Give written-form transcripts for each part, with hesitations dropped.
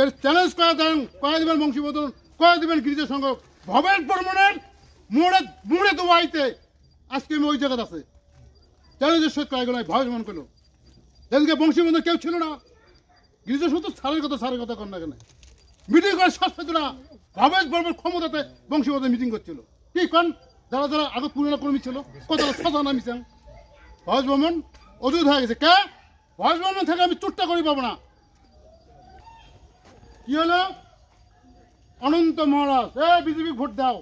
এর চ্যালেঞ্জ করা দেবেন বংশীবদন, করা দেবেন গিরিজা সংঘ ভবেশ বর্মনের মোড়ে মোড়ে দোয়াইতে আজকে আমি ওই জায়গাতে আছে চ্যালেঞ্জের সহিত কয়েক নয় ভবেশ মন করলো যেদিকে বংশীবদন কেউ ছিল না গিরিজা সংঘ তো সারের কথা কর না কেন মিটিং করে শ্বাস পেত না ভবেশ বর্মন ক্ষমতাতে বংশীবদন মিটিং করছিল কি কন যারা যারা আগে পুরোনো কর্মী ছিল কত সাজা নামিছেন ভবেশ বর্মন অযুত হয়ে গেছে কে ভবেশ বর্মন থেকে আমি চুট্টা করি পাবো না কি হলো অনন্ত মহারাজ বিজেপি ভোট দাও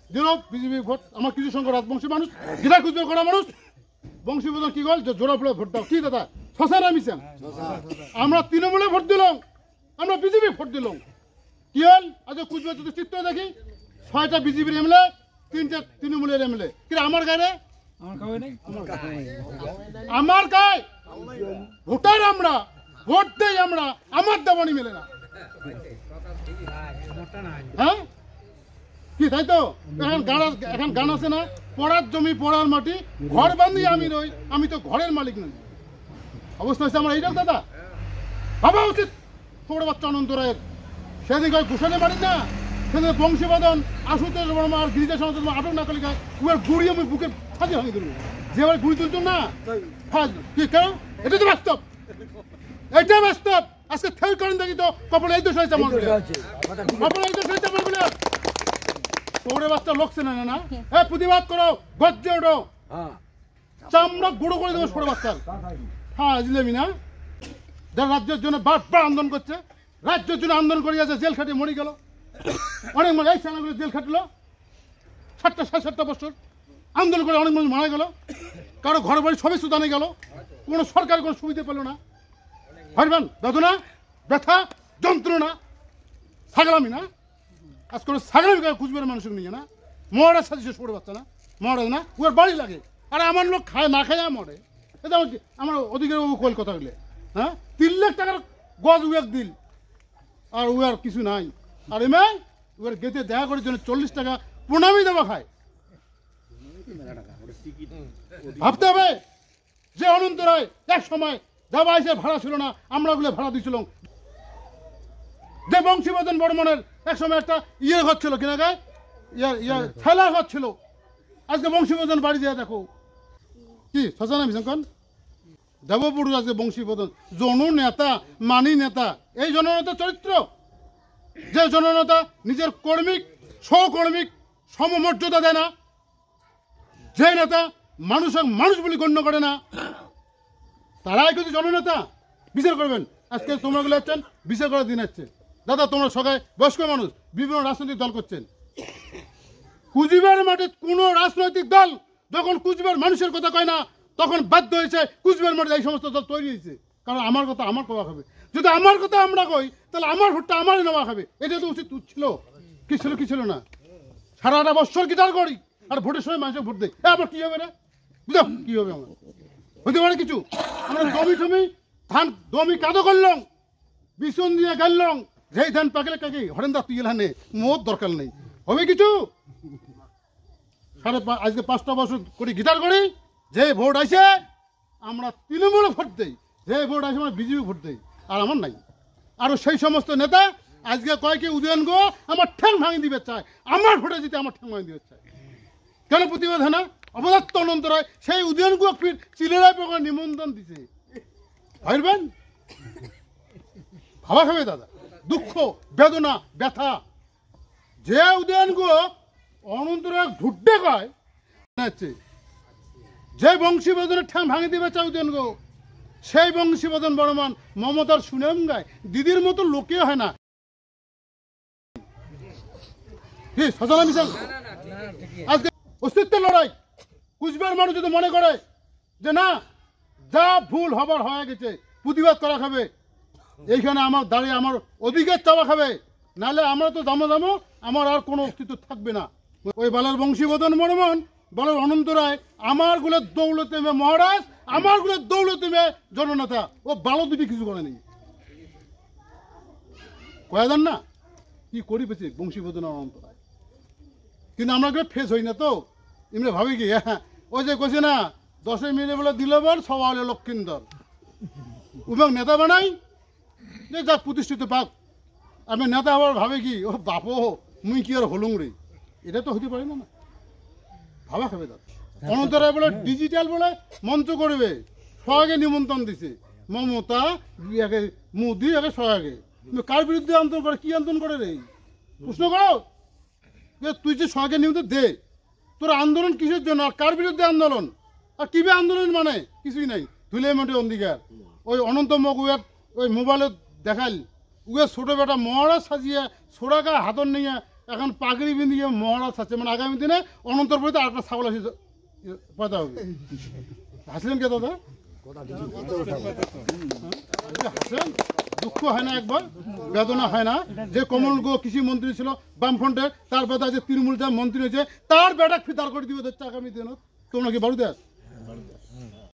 দিল বিজেপি ভোট আমার কিছু সংখ্যক রাজবংশী মানুষ গিরা খুঁজবে করা মানুষ বংশীবদন কি গল জোড়া ফুলে ভোট দাও কি দাদা শশা নামিছেন আমরা তৃণমূলে ভোট দিলাম আমরা বিজেপি ভোট দিলাম কি হল আজ কুচবিহার যদি চিত্র দেখি 6টা বিজেপির এমএলএ 3টে তৃণমূলের এমএলএ কি আমার গায়ে আমার গায়ে ভোটার আমরা ভোট দেই আমরা আমার দাবানি মেলে না হ্যাঁ কি তাই তো এখন গান আছে না পড়ার জমি পড়ার মাটি ঘর বান্ধি আমি রই আমি তো ঘরের মালিক নই অবস্থা হচ্ছে আমার এইটাও দাদা ভাবা উচিত ছোট বাচ্চা অনন্ত রায়ের সেদিন ঘোষণে মারি না সেদিন বংশীবদন আশুতোষ বর্মা আর গিরিজা সমাজ আটক না কলিকায় উয়ার গুড়ি আমি বুকে ফাঁসি ভাঙি দেবো যেভাবে গুড়ি তুলতো না কি কেন এটা তো বাস্তব এটা বাস্তব আজকে থেল করেন দেখি তো কপালে এই দোষ হয়েছে আমার কপালে এই দোষ হয়েছে আমার বলে তোরে বাচ্চা লোকছে না না প্রতিবাদ করো গজ্জে ওঠো চামড়া গুঁড়ো করে দেবো ছোট বাচ্চার হ্যাঁ জিলেমি না যারা রাজ্যের জন্য বারবার আন্দোলন করছে রাজ্যের জন্য আন্দোলন করে আছে জেল খাটিয়ে মরে গেল অনেক মানুষ এই সেনাগুলো জেল খাটলো 7.5 বছর আন্দোলন করে অনেক মানুষ মারা গেল কারো ঘর বাড়ি সবই সুদানে গেল কোনো সরকার কোনো সুবিধা পেল না ভাইবান বেদনা ব্যথা যন্ত্রণা ছাগলামি না আজ কোনো ছাগলামি কুচবিহারের মানুষকে নিয়ে না মহারাজ সাজিছে ছোট বাচ্চা না মহারাজ না ওর বাড়ি লাগে আর আমার লোক খায় না খায় মরে এটা আমার অধিকার কল কথা বলে হ্যাঁ 3 লাখ টাকার গজ উয়াক দিল আর উয়ার কিছু নাই আর এমএ উয়ার গেতে দেখা করার জন্য 40 টাকা প্রণামী দেওয়া খায় ভাবতে হবে যে অনন্ত রায় এক সময় দেওয়া এসে ভাড়া ছিল না আমরা ওগুলো ভাড়া দিয়েছিলাম যে বংশীবদন বর্মনের এক সময় একটা ঘর ছিল কিনা গায়ে ঠেলা ঘর ছিল আজকে বংশীবদন বাড়ি দিয়ে দেখো কি সচা নামি শঙ্কন দেবপুরুষ আজকে বংশীবদন জনু নেতা মানি নেতা এই জননেতা চরিত্র যে জননেতা নিজের কর্মিক সহকর্মিক সমমর্যাদা দেয় না যে নেতা মানুষ বলে গণ্য করে না তারাই কিন্তু জননেতা বিচার করবেন আজকে তোমরা গুলো হচ্ছেন বিচার করার দিন আসছে দাদা তোমরা সবাই বয়স্ক মানুষ বিভিন্ন রাজনৈতিক দল করছেন কুচবিহারের মাঠে কোনো রাজনৈতিক দল যখন কুচবিহার মানুষের কথা কয় না তখন বাধ্য হয়েছে কুচবিহার মাঠে এই সমস্ত দল তৈরি হয়েছে কারণ আমার কথা আমার কওয়া খাবে যদি আমার কথা আমরা কই তাহলে আমার ভোটটা আমারই নেওয়া খাবে এটা তো উচিত ছিল কি ছিল না সারাটা বছর গিটার করি আর ভোটের সময় মানুষের ভোট দেয় আবার কি হবে রে বুঝো কি হবে আমার হতে পারে কিছু আমরা জমি ধান জমি কাদো করলাম বিছন দিয়ে গাইলাম যেই ধান পাকলে কাকি হরেন্দা তুই এলানে মোট দরকার নেই হবে কিছু আজকে 5টা বছর করে গিটার করি যে ভোট আসে আমরা তৃণমূলে ভোট দেই যে ভোট আসে আমরা বিজেপি ভোট দেই আর আমার নাই আরও সেই সমস্ত নেতা আজকে কয়েকে উদয়ন গো আমার ঠ্যাং ভাঙি দিবে চায় আমার ভোটে জিতে আমার ঠ্যাং ভাঙি দিবে চায় কেন প্রতিবাদ হয় না অবদাত্ত অনন্ত রায় সেই উদয়ন গো ফির চিলেরায় প্রকার নিমন্ত্রণ দিছে ভাইবেন ভাবা খাবে দাদা দুঃখ বেদনা ব্যথা যে উদয়ন গো অনন্ত রায় ঢুড্ডে কয় যে বংশীবদনের ঠ্যাং ভাঙি দিবে চায় উদয়ন গো সেই বংশীবদন বর্মন মমতার সুনাম গায় দিদির মতো লোকে হয় না আজকে অস্তিত্বের লড়াই কুচবিহার মানুষ যদি মনে করে যে না যা ভুল হবার হয়ে গেছে প্রতিবাদ করা খাবে এইখানে আমার দাঁড়িয়ে আমার অধিকার চাওয়া খাবে নাহলে আমরা তো দামো আমার আর কোনো অস্তিত্ব থাকবে না ওই বালার বংশীবদন বর্মন বলার অনন্ত রায় আমার গুলের দৌলতে মহারাজ আমার গুলের দৌলতে জননেতা ও বালো দুটি কিছু করে নেই কয়া যান না কি করি পেয়েছে বংশীবদন অনন্ত রায় কিন্তু আমরা ফেস হই না তো এমনি ভাবি কি হ্যাঁ ওই যে কইছে না 10 মিনিটে বলে দিল বল সবাই হলো লক্ষ্মীন্দর এবং নেতা বানাই যে যা প্রতিষ্ঠিত পাক আমি নেতা আবার ভাবে কি ও বাপো মুই কি আর হলুম রে, এটা তো হতে পারে না। ভাবা খাবে দাদা অনন্তরা বলে ডিজিটাল বলে মঞ্চ করবে, সহাগে নিমন্ত্রণ দিছে মমতা একে মোদি একে সহাগে, কার বিরুদ্ধে আন্দোলন করে, কি আন্দোলন করে রে প্রশ্ন করো যে তুই যে সহাগে নিমন্ত্রণ দে, তোর আন্দোলন কিসের জন্য আর কার বিরুদ্ধে আন্দোলন আর কিভাবে আন্দোলন মানে কিছুই নাই। ধুলে মোটে অধিকার ওই অনন্ত মগ উয়ার ওই মোবাইলে দেখাল উয়ে ছোটো বেটা মহারাজ সাজিয়ে ছোড়াকা হাতর নিয়ে এখন পাগড়ি বিঁধিয়ে মহারাজ সাজছে, মানে আগামী দিনে অনন্তর পরিতে আরেকটা ছাগল আসে পয়দা হবে। হাসলেন কে দাদা? হাসেন, দুঃখ হয় না একবার, বেদনা হয় না যে কমল গো কৃষি মন্ত্রী ছিল বামফ্রন্টের, তার বেটা যে তৃণমূল মন্ত্রী হয়েছে তার বেটা ফিতার করে দিবে ধরছে আগামী দিনত, তোমরা কি বাড়িতে আস